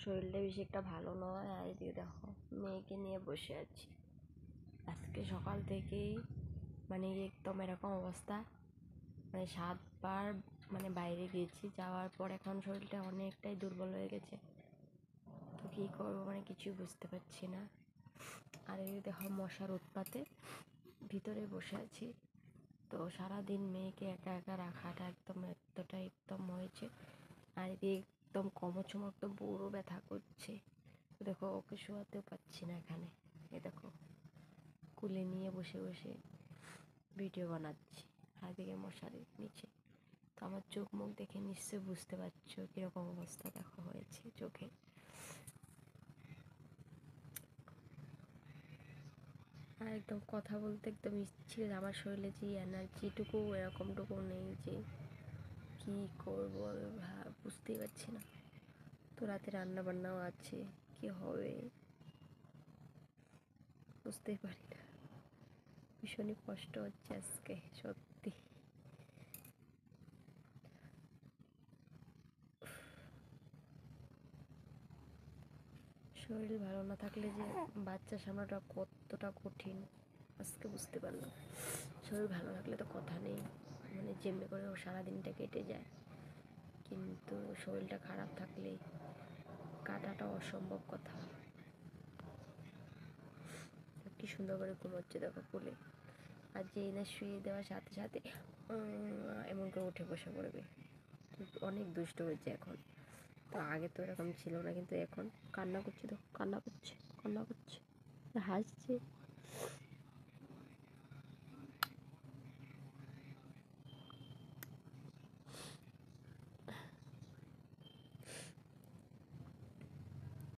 শরীরটা বেশি একটা ভালো নয়, আর এদিকে দেখো মেয়েকে নিয়ে বসে আছি। আজকে সকাল থেকেই মানে একদম এরকম অবস্থা, মানে 7 বার মানে বাইরে গেছি, যাওয়ার পর এখন শরীরটা অনেকটাই দুর্বল হয়ে গেছে। তো কী করবো মানে কিছুই বুঝতে পারছি না। আর এই দেখো মশার উৎপাতে ভিতরে বসে আছি। তো সারাদিন মেয়েকে একা একা রাখাটা একদম হয়েছে। আর এদিকে একদম কোমর চমর তো বড়ো ব্যথা করছে। দেখো ওকে শোয়াতেও পাচ্ছি না এখানে। এ দেখো কুলে নিয়ে বসে বসে ভিডিও বানাচ্ছি, আর এদিকে মশারির নিচে। তো আমার চোখ মুখ দেখে নিশ্চয়ই বুঝতে পারছো কীরকম অবস্থা দেখো হয়েছে চোখে। আর একদম কথা বলতে একদম ইচ্ছে, আমার শরীরে যে এনার্জিটুকু এরকমটুকু নেই যে কী করবো আমি বুঝতেই পারছি না। তো রাতে রান্না বান্নাও আছে, কি হবে বুঝতেই পারি না। ভীষণই কষ্ট হচ্ছে আজকে সত্যি। শরীর ভালো না থাকলে যে বাচ্চা সামলাটা কতটা কঠিন আজকে বুঝতে পারলাম। শরীর ভালো থাকলে তো কথা নেই, মানে যেমনি করে ও সারাদিনটা কেটে যায়, কিন্তু শরীরটা খারাপ থাকলে কাটাটা অসম্ভব কথা। কি সুন্দর করে ঘুমোচ্ছে দেখো কোলে, আর যেই না শুয়ে দেওয়ার সাথে সাথে এমন করে উঠে বসে পড়বে। অনেক দুষ্ট হয়েছে এখন, তো আগে তো এরকম ছিল না, কিন্তু এখন কান্না করছে, দেখো কান্না করছে, হাসছে।